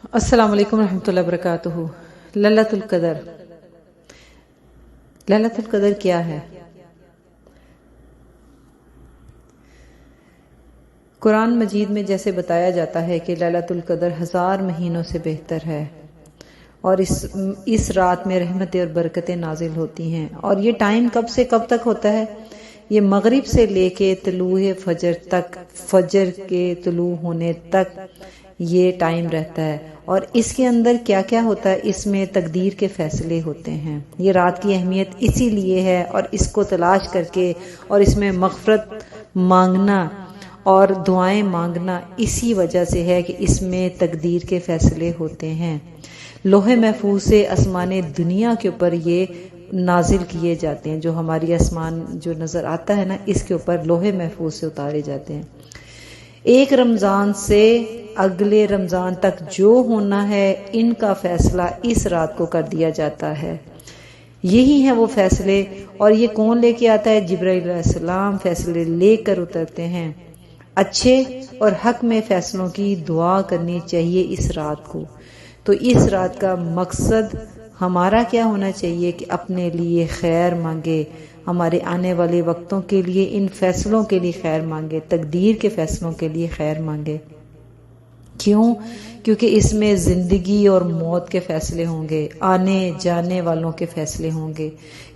السلام علیکم ورحمۃ اللہ وبرکاتہ۔ لیلۃ القدر، لیلۃ القدر کیا ہے؟ قرآن مجید میں جیسے بتایا جاتا ہے کہ لیلۃ القدر 1000 مہینوں سے بہتر ہے، اور اس رات میں رحمتیں اور برکتیں نازل ہوتی ہیں۔ اور یہ ٹائم کب سے کب تک ہوتا ہے؟ یہ مغرب سے لے کے طلوع فجر تک، فجر کے طلوع ہونے تک یہ ٹائم رہتا ہے۔ اور اس کے اندر کیا کیا ہوتا ہے؟ اس میں تقدیر کے فیصلے ہوتے ہیں۔ یہ رات کی اہمیت اسی لیے ہے، اور اس کو تلاش کر کے اور اس میں مغفرت مانگنا اور دعائیں مانگنا اسی وجہ سے ہے کہ اس میں تقدیر کے فیصلے ہوتے ہیں۔ لوح محفوظ سے آسمان دنیا کے اوپر یہ نازل کیے جاتے ہیں، جو ہماری آسمان جو نظر آتا ہے نا، اس کے اوپر لوح محفوظ سے اتارے جاتے ہیں۔ ایک رمضان سے اگلے رمضان تک جو ہونا ہے، ان کا فیصلہ اس رات کو کر دیا جاتا ہے۔ یہی ہیں وہ فیصلے، اور یہ کون لے کے آتا ہے؟ جبرائیل علیہ السلام فیصلے لے کر اترتے ہیں۔ اچھے اور حق میں فیصلوں کی دعا کرنی چاہیے اس رات کو۔ تو اس رات کا مقصد ہمارا کیا ہونا چاہیے کہ اپنے لیے خیر مانگے، ہمارے آنے والے وقتوں کے لیے، ان فیصلوں کے لیے خیر مانگے، تقدیر کے فیصلوں کے لیے خیر مانگے۔ کیوں؟ کیونکہ اس میں زندگی اور موت کے فیصلے ہوں گے، آنے جانے والوں کے فیصلے ہوں گے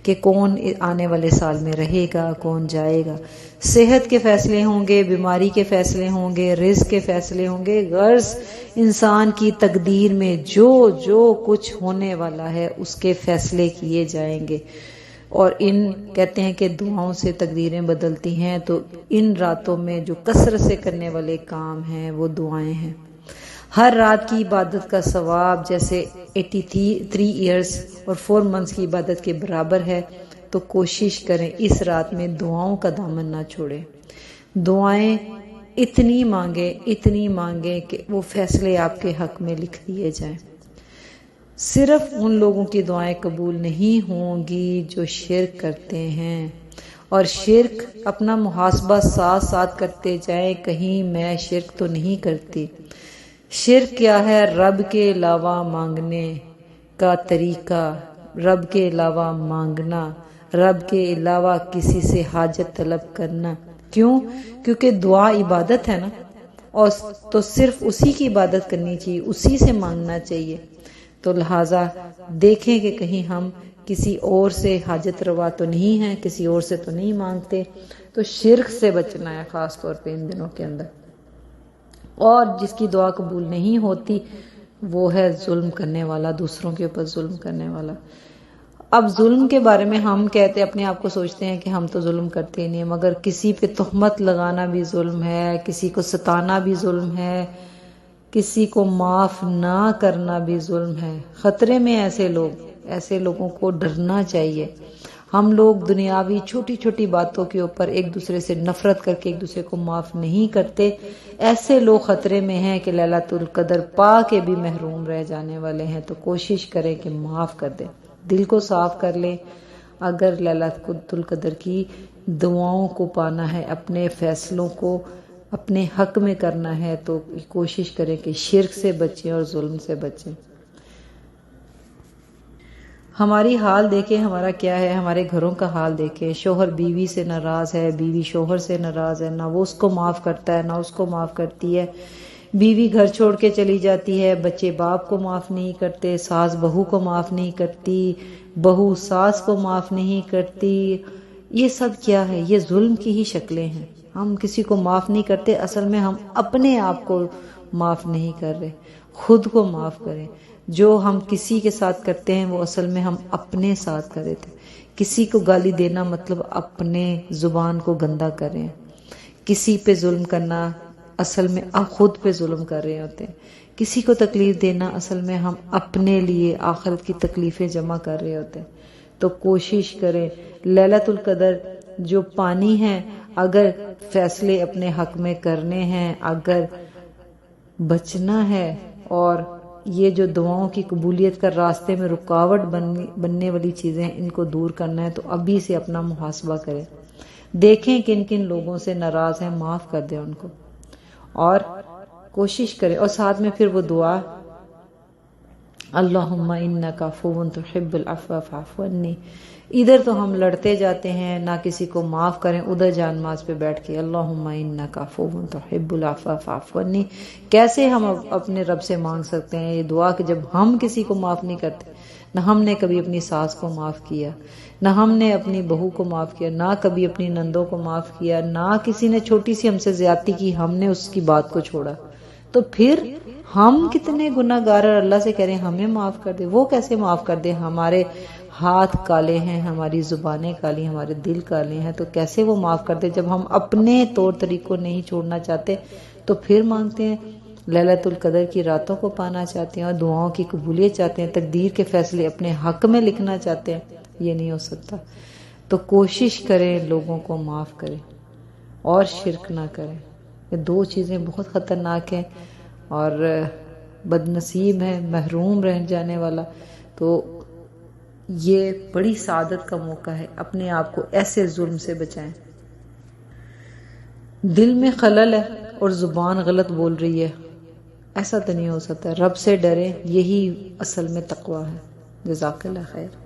کہ کون آنے والے سال میں رہے گا، کون جائے گا۔ صحت کے فیصلے ہوں گے، بیماری کے فیصلے ہوں گے، رزق کے فیصلے ہوں گے۔ غرض انسان کی تقدیر میں جو جو کچھ ہونے والا ہے اس کے فیصلے کیے جائیں گے۔ اور ان کہتے ہیں کہ دعاؤں سے تقدیریں بدلتی ہیں، تو ان راتوں میں جو کثرت سے کرنے والے کام ہیں وہ دعائیں ہیں۔ ہر رات کی عبادت کا ثواب جیسے 83 ایئرز اور 4 منتھس کی عبادت کے برابر ہے، تو کوشش کریں اس رات میں دعاؤں کا دامن نہ چھوڑیں۔ دعائیں اتنی مانگیں کہ وہ فیصلے آپ کے حق میں لکھ دیے جائیں۔ صرف ان لوگوں کی دعائیں قبول نہیں ہوں گی جو شرک کرتے ہیں، اور شرک اپنا محاسبہ ساتھ ساتھ کرتے جائیں، کہیں میں شرک تو نہیں کرتی۔ شرک کیا ہے؟ رب کے علاوہ مانگنے کا طریقہ، رب کے علاوہ مانگنا، رب کے علاوہ کسی سے حاجت طلب کرنا۔ کیوں؟ کیونکہ دعا عبادت ہے نا، اور تو صرف اسی کی عبادت کرنی چاہیے، اسی سے مانگنا چاہیے۔ تو لہٰذا دیکھیں کہ کہیں ہم کسی اور سے حاجت روا تو نہیں ہیں، کسی اور سے تو نہیں مانگتے۔ تو شرک سے بچنا ہے خاص طور پہ ان دنوں کے اندر۔ اور جس کی دعا قبول نہیں ہوتی وہ ہے ظلم کرنے والا، دوسروں کے اوپر ظلم کرنے والا۔ اب ظلم کے بارے میں ہم کہتے اپنے آپ کو سوچتے ہیں کہ ہم تو ظلم کرتے ہی نہیں، مگر کسی پہ تہمت لگانا بھی ظلم ہے، کسی کو ستانا بھی ظلم ہے، کسی کو معاف نہ کرنا بھی ظلم ہے۔ خطرے میں ایسے لوگوں کو ڈرنا چاہیے۔ ہم لوگ دنیاوی چھوٹی چھوٹی باتوں کے اوپر ایک دوسرے سے نفرت کر کے ایک دوسرے کو معاف نہیں کرتے۔ ایسے لوگ خطرے میں ہیں کہ لیلۃ القدر پا کے بھی محروم رہ جانے والے ہیں۔ تو کوشش کریں کہ معاف کر دیں، دل کو صاف کر لیں۔ اگر لیلۃ القدر کی دعاؤں کو پانا ہے، اپنے فیصلوں کو اپنے حق میں کرنا ہے، تو کوشش کریں کہ شرک سے بچیں اور ظلم سے بچیں۔ ہماری حال دیکھیں ہمارا کیا ہے، ہمارے گھروں کا حال دیکھیں۔ شوہر بیوی سے ناراض ہے، بیوی شوہر سے ناراض ہے، نہ وہ اس کو معاف کرتا ہے نہ اس کو معاف کرتی ہے۔ بیوی گھر چھوڑ کے چلی جاتی ہے، بچے باپ کو معاف نہیں کرتے، ساس بہو کو معاف نہیں کرتی، بہو ساس کو معاف نہیں کرتی۔ یہ سب کیا ہے؟ یہ ظلم کی ہی شکلیں ہیں۔ ہم کسی کو معاف نہیں کرتے، اصل میں ہم اپنے آپ کو معاف نہیں کر رہے۔ خود کو معاف کریں۔ جو ہم کسی کے ساتھ کرتے ہیں وہ اصل میں ہم اپنے ساتھ کر رہے تھے۔ کسی کو گالی دینا مطلب اپنے زبان کو گندا کر رہے ہیں۔ کسی پہ ظلم کرنا اصل میں خود پہ ظلم کر رہے ہوتے ہیں۔ کسی کو تکلیف دینا اصل میں ہم اپنے لیے آخرت کی تکلیفیں جمع کر رہے ہوتے ہیں۔ تو کوشش کریں لیلۃ القدر جو پانی ہے، اگر فیصلے اپنے حق میں کرنے ہیں، اگر بچنا ہے، اور یہ جو دعاؤں کی قبولیت کا راستے میں رکاوٹ بننے والی چیزیں ان کو دور کرنا ہے، تو ابھی سے اپنا محاسبہ کریں۔ دیکھیں کن کن لوگوں سے ناراض ہیں، معاف کر دیں ان کو، اور کوشش کریں۔ اور ساتھ میں پھر وہ دعا اللہم انک عفو تحب العفو فاعف عنی. ادھر تو ہم لڑتے جاتے ہیں، نہ کسی کو معاف کریں، ادھر جان ماز پہ بیٹھ کے اللہم انک عفو تحب العفو فاعف عنی. کیسے ہم اپنے رب سے مانگ سکتے ہیں یہ دعا کہ جب ہم کسی کو معاف نہیں کرتے؟ نہ ہم نے کبھی اپنی ساس کو معاف کیا، نہ ہم نے اپنی بہو کو معاف کیا، نہ کبھی اپنی نندوں کو معاف کیا، نہ کسی نے چھوٹی سی ہم سے زیادتی کی ہم نے اس کی بات کو چھوڑا. تو پھر ہم کتنے گناہ گار اور اللہ سے کہہ رہے ہیں ہمیں معاف کر دے. وہ کیسے معاف کر دے؟ ہمارے ہاتھ کالے ہیں، ہماری زبانیں کالی، ہمارے دل کالے ہیں، تو کیسے وہ معاف کر دے؟ جب ہم اپنے طور طریقوں نہیں چھوڑنا چاہتے تو پھر مانگتے ہیں، لیلۃ القدر کی راتوں کو پانا چاہتے ہیں اور دعاؤں کی قبولیت چاہتے ہیں، تقدیر کے فیصلے اپنے حق میں لکھنا چاہتے ہیں. یہ نہیں ہو سکتا. تو کوشش کریں لوگوں کو معاف کریں اور شرک نہ کریں. یہ دو چیزیں بہت خطرناک ہیں اور بد نصیب ہے محروم رہ جانے والا. تو یہ بڑی سعادت کا موقع ہے، اپنے آپ کو ایسے ظلم سے بچائیں. دل میں خلل ہے اور زبان غلط بول رہی ہے، ایسا تو نہیں ہو سکتا. رب سے ڈریں، یہی اصل میں تقویٰ ہے. جزاک اللہ خیر.